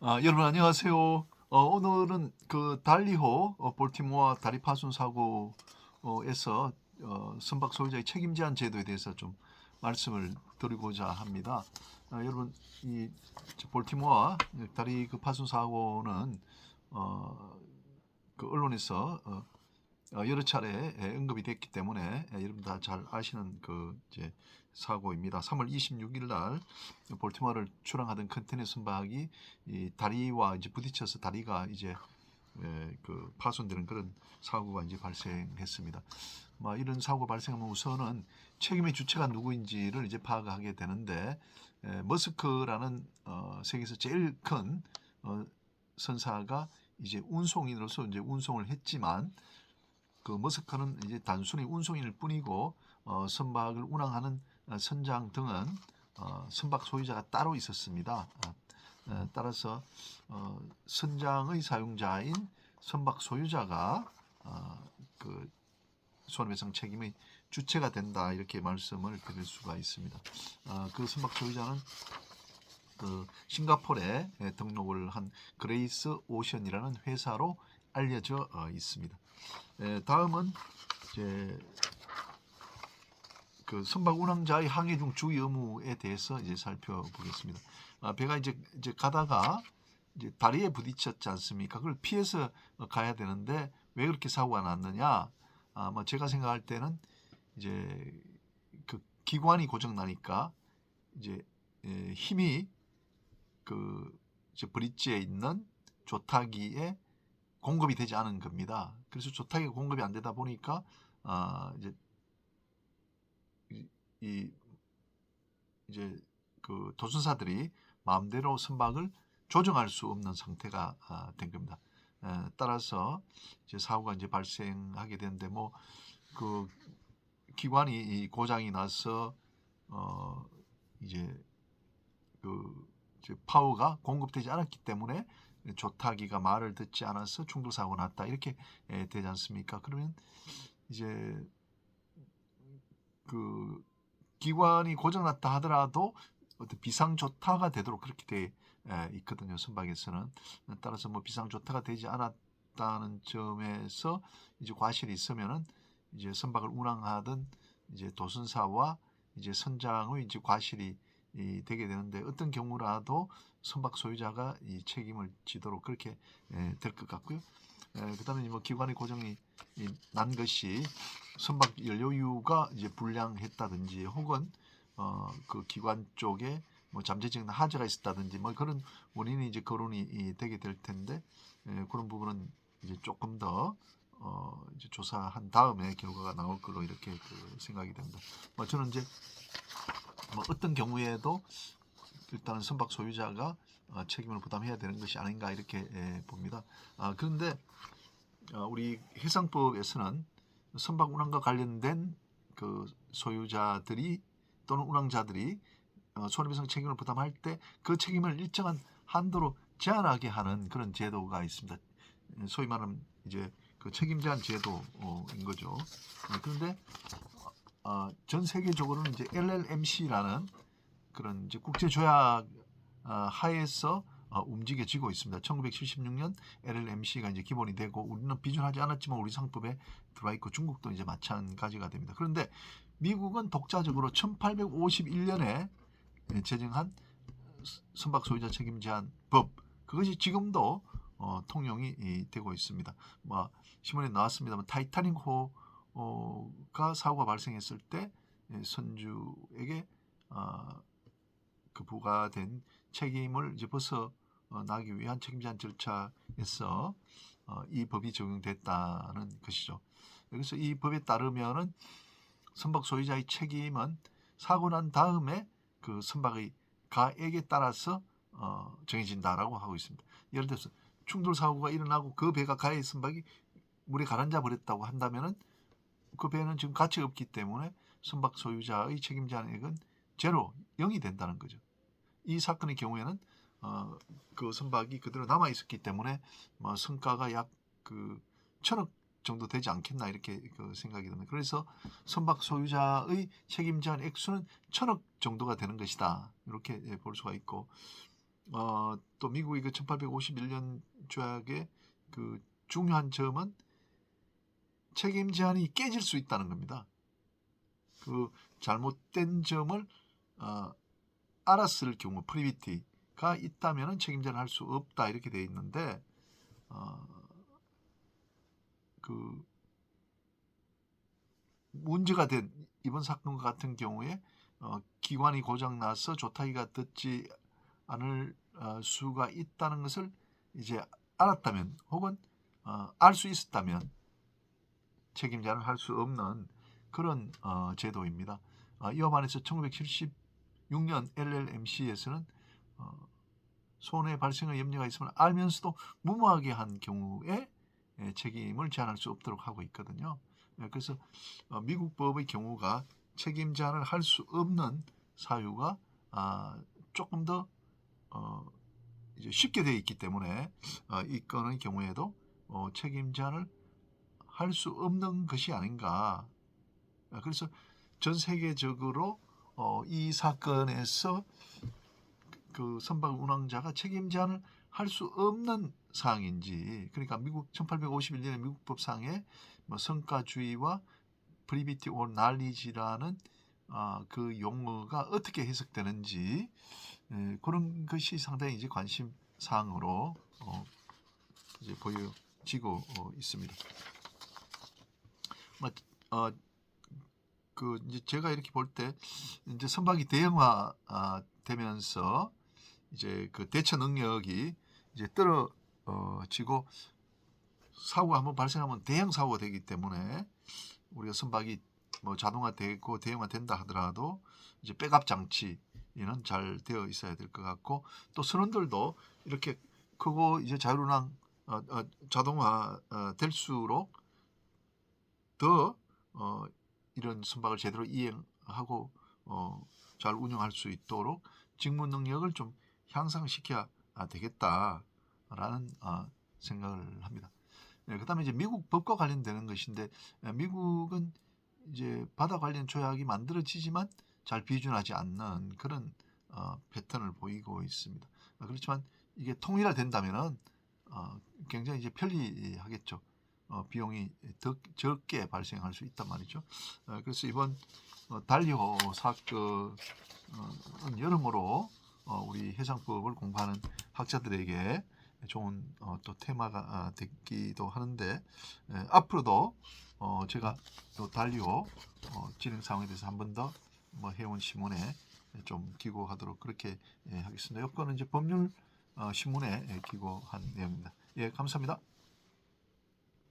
여러분 안녕하세요. 오늘은 그 달리호 볼티모어 다리 파손 사고에서 선박 소유자의 책임 제한 제도에 대해서 좀 말씀을 드리고자 합니다. 여러분 이 볼티모어 다리 그 파손 사고는 그 언론에서 여러 차례 언급이 됐기 때문에 여러분 다 잘 아시는 그 이제 사고입니다. 3월 26일 날 볼티모어를 출항하던 컨테이너 선박이 이 다리와 이제 부딪혀서 다리가 이제 그 파손되는 그런 사고가 이제 발생했습니다. 이런 사고가 발생하면 우선은 책임의 주체가 누구인지를 이제 파악하게 되는데 머스크라는 세계에서 제일 큰 선사가 이제 운송인으로서 이제 운송을 했지만 그 머스크는 이제 단순히 운송인일 뿐이고 선박을 운항하는 선장 등은 선박 소유자가 따로 있었습니다. 따라서 선장의 사용자인 선박 소유자가 그 손해배상 책임의 주체가 된다 이렇게 말씀을 드릴 수가 있습니다. 그 선박 소유자는 그 싱가포르에 등록을 한 그레이스 오션이라는 회사로 알려져 있습니다. 다음은 이제 그 선박 운항자의 항해 중 주의 의무에 대해서 이제 살펴보겠습니다. 배가 이제 가다가 이제 다리에 부딪혔지 않습니까? 그걸 피해서 가야 되는데 왜 그렇게 사고가 났느냐? 뭐 제가 생각할 때는 이제 그 기관이 고장 나니까 이제 힘이 그 이제 브릿지에 있는 조타기에 공급이 되지 않은 겁니다. 그래서 조타기가 공급이 안 되다 보니까 이제 이 이제 그 도순사들이 마음대로 선박을 조정할 수 없는 상태가 된 겁니다. 따라서 이제 사고가 이제 발생하게 되는데 뭐 그 기관이 고장이 나서 이제 그 이제 파워가 공급되지 않았기 때문에 조타기가 말을 듣지 않아서 충돌 사고가 났다 이렇게 되지 않습니까? 그러면 이제 그 기관이 고장났다 하더라도 어떤 비상조타가 되도록 그렇게 돼 있거든요. 선박에서는. 따라서 뭐 비상조타가 되지 않았다는 점에서 이제 과실이 있으면은 이제 선박을 운항하던 이제 도선사와 이제 선장의 이제 과실이 되게 되는데 어떤 경우라도 선박 소유자가 이 책임을 지도록 그렇게 될 것 같고요. 그다음에 뭐 기관의 고정이 난 것이 선박 연료유가 이제 불량했다든지 혹은 그 기관 쪽에 뭐 잠재적인 하자가 있었다든지 뭐 그런 원인이 이제 거론이 되게 될 텐데 그런 부분은 이제 조금 더 이제 조사한 다음에 결과가 나올 걸로 이렇게 그 생각이 됩니다. 뭐 저는 이제 뭐 어떤 경우에도 일단은 선박 소유자가 책임을 부담해야 되는 것이 아닌가 이렇게 봅니다. 그런데 우리 해상법에서는 선박 운항과 관련된 그 소유자들이 또는 운항자들이 손해배상 책임을 부담할 때 그 책임을 일정한 한도로 제한하게 하는 그런 제도가 있습니다. 소위 말하는 이제 그 책임 제한 제도인 거죠. 그런데 전 세계적으로는 이제 LLMC라는 그런 이제 국제 조약 하에서 움직여지고 있습니다. 1976년 LLMC가 이제 기본이 되고 우리는 비준하지 않았지만 우리 상법에 들어와 있고 중국도 이제 마찬가지가 됩니다. 그런데 미국은 독자적으로 1851년에 제정한 선박 소유자 책임 제한 법 그것이 지금도 통용이 되고 있습니다. 뭐 신문에 나왔습니다만 타이타닉호가 사고가 발생했을 때 선주에게 그 부과된 책임을 이제 벗어나기 위한 책임 제한 절차에서 이 법이 적용됐다는 것이죠. 그래서 이 법에 따르면은 선박 소유자의 책임은 사고 난 다음에 그 선박의 가액에 따라서 정해진다라고 하고 있습니다. 예를 들어서 충돌 사고가 일어나고 그 배가 가해 선박이 물에 가라앉아 버렸다고 한다면은 그 배는 지금 가치가 없기 때문에 선박 소유자의 책임 제한액은 제로 0이 된다는 거죠. 이 사건의 경우에는 그 선박이 그대로 남아 있었기 때문에 뭐 성가가 약 그 천억 정도 되지 않겠나 이렇게 그 생각이 듭니다. 그래서 선박 소유자의 책임 제한 액수는 천억 정도가 되는 것이다. 이렇게 볼 수가 있고 또 미국의 그 1851년 조약의 그 중요한 점은 책임 제한이 깨질 수 있다는 겁니다. 그 잘못된 점을 알았을 경우 프리비티가 있다면 책임 제한을 할 수 없다 이렇게 되어 있는데 그 문제가 된 이번 사건 같은 경우에 기관이 고장 나서 조타기가 듣지 않을 수가 있다는 것을 이제 알았다면 혹은 알 수 있었다면 책임 제한을 할 수 없는 그런 제도입니다. 이와 반해서 1976년 LLMC에서는 손해 발생의 염려가 있으면 알면서도 무모하게 한 경우에 책임을 제한할 수 없도록 하고 있거든요. 그래서 미국 법의 경우가 책임 제한을 할 수 없는 사유가 조금 더 이제 쉽게 되어 있기 때문에 이 건의 경우에도 책임 제한을 할 수 없는 것이 아닌가. 그래서 전 세계적으로 이 사건에서 그 선박 운항자가 책임 제한을 할 수 없는 사항인지, 그러니까 미국 1851년의 미국 법상에 뭐 성과주의와 프리비티 or knowledge라는 그 용어가 어떻게 해석되는지 그런 것이 상당히 이제 관심 사항으로 이제 보여지고 있습니다. 그 이제 제가 이렇게 볼 때 이제 선박이 대형화 되면서 이제 그 대처 능력이 이제 떨어지고 사고가 한번 발생하면 대형 사고가 되기 때문에 우리가 선박이 뭐 자동화되고 대형화 된다 하더라도 이제 백업 장치는 잘 되어 있어야 될 것 같고, 또 선원들도 이렇게 크고 이제 자율운항 자동화 될수록 더 이런 선박을 제대로 이행하고 잘 운영할 수 있도록 직무 능력을 좀 향상시켜야 되겠다라는 생각을 합니다. 그다음에 이제 미국 법과 관련되는 것인데, 미국은 이제 바다 관련 조약이 만들어지지만 잘 비준하지 않는 그런 패턴을 보이고 있습니다. 그렇지만 이게 통일화된다면은 굉장히 이제 편리하겠죠. 비용이 더 적게 발생할 수 있단 말이죠. 그래서 이번 달리호 사건은 여러모로 우리 해상법을 공부하는 학자들에게 좋은 또 테마가 되기도 하는데, 앞으로도 제가 또 달리호 진행 상황에 대해서 한 번 더 해운 신문에 좀 기고하도록 그렇게 하겠습니다. 여건은 이제 법률 신문에 기고한 내용입니다. 예, 감사합니다.